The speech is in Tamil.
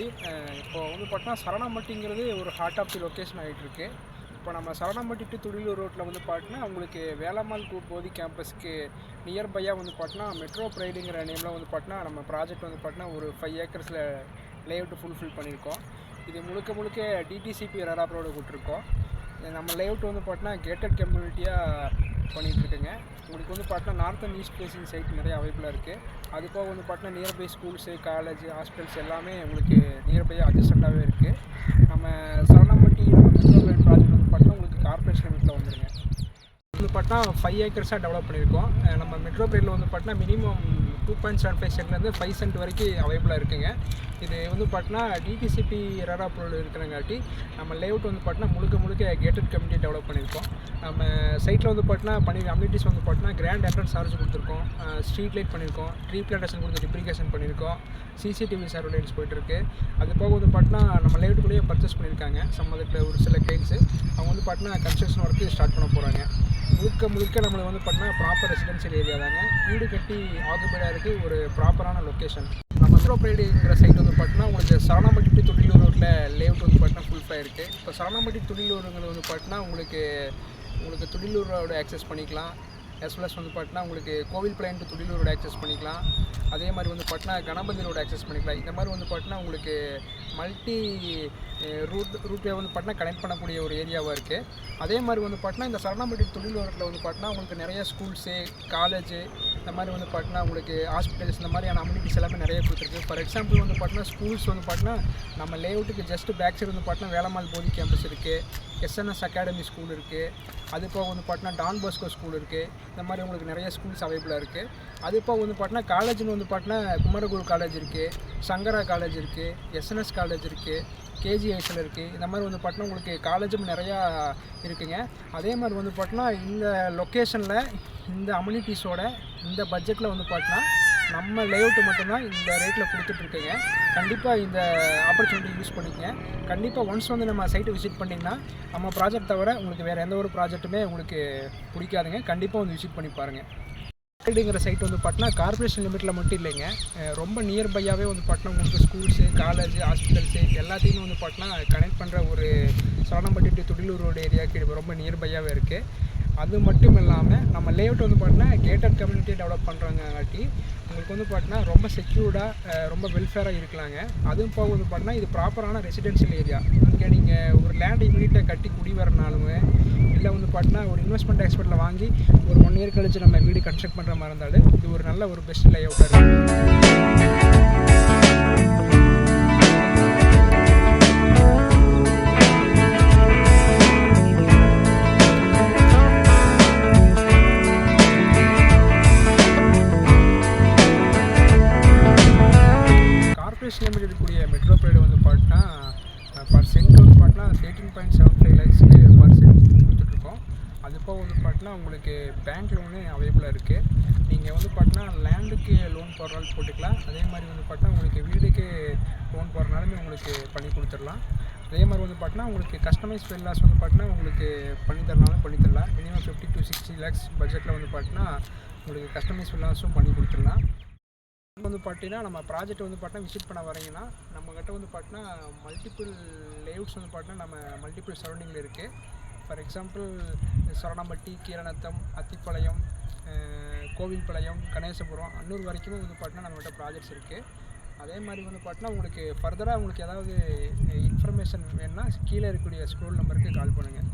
ஜி. இப்போ வந்து பார்த்தீங்கன்னா சரணம்பட்டிங்கிறது ஒரு ஹார்ட் ஆஃப் தி லொக்கேஷன் ஆகிட்டுருக்கு. இப்போ நம்ம சரணம்பட்டி டு துடியலூர் ரோட்டில் வந்து பார்த்தீங்கன்னா உங்களுக்கு வேலம்மாள் போதி கேம்பஸ்க்கு நியர்பையாக வந்து பார்த்தீங்கன்னா மெட்ரோ ப்ரைடுங்கிற நேமில் வந்து பார்த்தீங்கன்னா நம்ம ப்ராஜெக்ட் வந்து பார்த்தீங்கன்னா ஒரு 5 ஏக்கர்ஸில் லேஅவுட்டு ஃபுல்ஃபில் பண்ணியிருக்கோம். இது முழுக்க டிடிசிபி ரெரா ரோடு விட்டுருக்கோம். நம்ம லேஅவுட் வந்து பார்த்தீங்கன்னா கேட்டட் கம்யூனிட்டியாக பண்ணிகிட்ருக்குங்க. உங்களுக்கு வந்து பார்த்தீங்கன்னா north and east facing side நிறைய அவைலபிளாக இருக்குது. அது போக வந்து பார்த்தீங்கன்னா நியர்பை ஸ்கூல்ஸு, காலேஜ், ஹாஸ்பிட்டல்ஸ் எல்லாமே உங்களுக்கு நியர்பையாக அட்ஜஸ்டண்டாகவே இருக்குது. நம்ம சரணம்பட்டி மெட்ரோ ப்ராஜெக்ட் வந்து பார்த்தீங்கன்னா உங்களுக்கு கார்பரேஷன் லிமிட்டில் வந்துடுங்க. வந்து பார்த்தீங்கன்னா 5 ஏக்கர்ஸாக டெவலப் பண்ணியிருக்கோம். நம்ம மெட்ரோ ப்ரைடில் வந்து பார்த்தீங்கன்னா மினிமம் 2.75 சென்ட்லேருந்து 5 சென்ட் வரைக்கும் அவைலபிளாக இருக்குங்க. இது வந்து பார்த்தீங்கன்னா டிடிசிபி ரெரா அப்ரூவல் இருக்கிறங்காட்டி நம்ம லேஅவுட் வந்து பார்த்தீங்கன்னா முழுக்க கேட்டட் கம்யூனிட்டி டெவலப் பண்ணியிருக்கோம். நம்ம சைட்டில் வந்து பார்த்தீங்கன்னா அம்யூனிட்டிஸ் வந்து பார்த்தீங்கன்னா கிராண்ட் என்ட்ரன்ஸ் சார்ஜ் கொடுத்துருக்கோம், ஸ்ட்ரீட் லைட் பண்ணியிருக்கோம், ட்ரீ பிளான்டேஷன் கொடுத்து டிப்ரிகேஷன் பண்ணியிருக்கோம், சிசிடிவி சர்வேலன்ஸ் போயிட்டுருக்கு. அது போக வந்து பார்த்தீங்கன்னா நம்ம லேஅவுட்டுக்குள்ளேயே பர்ச்சேஸ் பண்ணியிருக்காங்க சம்மந்தத்தில் ஒரு சில கிளைண்ட்ஸு. அவங்க வந்து பார்த்தீங்கன்னா கன்ஸ்ட்ரக்ஷன் ஒர்க்கு ஸ்டார்ட் பண்ண போகிறாங்க. முழுக்க நம்மளுக்கு வந்து பார்த்தீங்கன்னா ப்ராப்பர் ரெசிடென்ஷியல் ஏரியா தாங்க. வீடு கட்டி ஆக்குபைடாக இருக்குது, ஒரு ப்ராப்பரான லொக்கேஷன். நம்ம மெட்ரோ ப்ரைடுங்கிற சைட் வந்து பார்த்தீங்கன்னா உங்களுக்கு சரணம்பட்டி டு துடியலூர் ரோட்டில் லேஅவுட் வந்து பார்த்தீங்கன்னா ஃபுல்ஃபாக இருக்குது. இப்போ சரணம்பட்டி துடியலூருங்கிறது வந்து பார்த்தீங்கன்னா உங்களுக்கு துடியலூர் ரோடு ஆக்சஸ் பண்ணிக்கலாம். ப்ளஸ் வந்து பார்த்தீங்கன்னா உங்களுக்கு Kovilpalayam to Thudiyalur road access பண்ணிக்கலாம். அதே மாதிரி வந்து பார்த்தீங்கன்னா கணபதி ரோடு ஆக்சஸ் பண்ணிக்கலாம். இந்த மாதிரி வந்து பார்த்தீங்கன்னா உங்களுக்கு மல்டி ரூட்வே வந்து பார்த்தீங்கன்னா கனெக்ட் பண்ணக்கூடிய ஒரு ஏரியாவாக இருக்குது. அதே மாதிரி வந்து பார்த்தீங்கன்னா இந்த சரணம்பட்டி துடியலூர் ரோட்டில் வந்து பார்த்தீங்கன்னா உங்களுக்கு நிறைய ஸ்கூல்ஸு, காலேஜு, இந்த மாதிரி வந்து பார்த்தீங்கன்னா உங்களுக்கு ஹாஸ்பிட்டல்ஸ், இந்த மாதிரியான அம்யூனிட்டிஸ் எல்லாமே நிறைய கொடுத்துருக்கு. ஃபார் எக்ஸாம்பிள் வந்து பார்த்தீங்கன்னா ஸ்கூல்ஸ் வந்து பார்த்தீங்கன்னா நம்ம லேஅவுட்டுக்கு ஜஸ்ட் பேக் சைடு வந்து பார்த்தீங்கன்னா வேலம்மாள் போதி கேம்பஸ் இருக்குது, எஸ்என்எஸ் அகாடமி ஸ்கூல் இருக்குது. அது போக வந்து பார்த்தீங்கன்னா டான் பாஸ்கோ ஸ்கூல் இருக்குது. இந்த மாதிரி உங்களுக்கு நிறைய ஸ்கூல்ஸ் அவைலபிளாக இருக்குது. அது போக வந்து பார்த்தீங்கன்னா காலேஜ்னு வந்து பார்த்தீங்கன்னா குமரகுரு காலேஜ் இருக்குது, சங்கரா காலேஜ் இருக்குது, எஸ்என்எஸ் காலேஜ் இருக்குது, கேஜிஐஸில் இருக்குது. இந்த மாதிரி வந்து பார்த்தீங்கன்னா உங்களுக்கு காலேஜும் நிறையா இருக்குங்க. அதே மாதிரி வந்து பார்த்தீங்கன்னா இந்த லொக்கேஷனில் இந்த அம்யூனிட்டிஸோட இந்த பட்ஜெட்டில் வந்து பார்த்தீங்கன்னா நம்ம லேஅவுட்டு மட்டும்தான் இந்த ரேட்டில் கொடுத்துட்ருக்கேங்க. கண்டிப்பாக இந்த ஆப்பர்ச்சுனிட்டி யூஸ் பண்ணிக்கங்க. கண்டிப்பாக ஒன்ஸ் வந்து நம்ம சைட்டை விசிட் பண்ணிங்கன்னா நம்ம ப்ராஜெக்ட் தவிர உங்களுக்கு வேறு எந்த ஒரு ப்ராஜெக்ட்டுமே உங்களுக்கு பிடிக்காதுங்க. கண்டிப்பாக வந்து விசிட் பண்ணி பாருங்கள். ப்ரைடுங்கிற சைட் வந்து பார்த்தீங்கன்னா கார்பரேஷன் லிமிட்டில் மட்டும் இல்லைங்க, ரொம்ப நியர்பையாகவே வந்து பார்த்தீங்கன்னா உங்களுக்கு ஸ்கூல்ஸு, காலேஜ், ஹாஸ்பிட்டல்ஸு எல்லாத்தையுமே வந்து பார்த்தீங்கன்னா கனெக்ட் பண்ணுற ஒரு சரணம்பட்டி டு துடியலூர் ரோடு ஏரியாவுக்கு ரொம்ப நியர்பையாகவே இருக்குது. அது மட்டும் இல்லாமல் நம்ம லேஅவுட் வந்து பார்த்தீங்கன்னா கேட்டட் கம்யூனிட்டி டெவலப் பண்ணுறாங்காட்டி உங்களுக்கு வந்து பார்த்தீங்கன்னா ரொம்ப செக்யூர்டாக ரொம்ப வெல்ஃபேராக இருக்கலாங்க. அதுவும் போக வந்து பார்த்தீங்கன்னா இது ப்ராப்பரான ரெசிடென்ஷியல் ஏரியா. இங்கே நீங்கள் ஒரு லேண்ட் இமீடியட்டாக கட்டி குடி வரனாலுமே இல்லை வந்து பார்த்தீங்கன்னா ஒரு இன்வெஸ்ட்மெண்ட் எக்ஸ்பர்ட்டில் வாங்கி ஒரு 1 இயர் கழிச்சு நம்ம வீடு கன்ஸ்ட்ரக்ட் பண்ணுற மாதிரி இருந்தாலும் இது ஒரு நல்ல ஒரு பெஸ்ட் லேஅவுட்டாக இருக்குது. கார்பரேஷன் லிமிட் இருக்கக்கூடிய மெட்ரோ ப்ரைடு வந்து பார்த்தீங்கன்னா பர் சென்ட் வந்து பார்த்தீங்கன்னா 13.75 lakhsக்கு பர் சென்ட் கொடுத்துட்ருக்கோம். அது போக வந்து பார்த்தீங்கன்னா உங்களுக்கு பேங்க் லோனு அவைலபிளாக இருக்குது. நீங்கள் வந்து பார்த்தீங்கன்னா லேண்டுக்கு லோன் போடுறாலும் போட்டுக்கலாம். அதே மாதிரி வந்து பார்த்தீங்கன்னா உங்களுக்கு வீடுக்கு லோன் போடுறனாலுமே உங்களுக்கு பண்ணி கொடுத்துடலாம். அதே மாதிரி வந்து பார்த்தீங்கன்னா உங்களுக்கு கஸ்டமைஸ் வில்லாஸ் வந்து பார்த்தீங்கன்னா உங்களுக்கு பண்ணித்தரனாலும் பண்ணித்தரலாம். மினிமம் 50 to 60 lakhs பட்ஜெட்டில் வந்து பார்த்தீங்கன்னா உங்களுக்கு கஸ்டமைஸ் வில்லாஸும் பண்ணி கொடுத்துடலாம். வந்து பார்த்தீங்கன்னா நம்ம ப்ராஜெக்ட் வந்து பார்த்தீங்கன்னா விசிட் பண்ண வரீங்கன்னா நம்மக்கிட்ட வந்து பார்த்தீங்கன்னா மல்டிபிள் லேஅவுட்ஸ் வந்து பார்த்தீங்கன்னா நம்ம மல்டிபிள் சரௌண்டிங்கில் இருக்குது. ஃபார் எக்ஸாம்பிள் சரணம்பட்டி, கீரநத்தம், அத்திப்பாளையம், கோவில்பாளையம், கணேசபுரம், அன்னூர் வரைக்குமே வந்து பார்த்தீங்கன்னா நம்மகிட்ட ப்ராஜெக்ட்ஸ் இருக்குது. அதே மாதிரி வந்து பார்த்தீங்கன்னா உங்களுக்கு ஃபர்தராக உங்களுக்கு ஏதாவது இன்ஃபர்மேஷன் வேணும்னா கீழே இருக்கக்கூடிய ஸ்க்ரோல் நம்பருக்கு கால் பண்ணுங்கள்.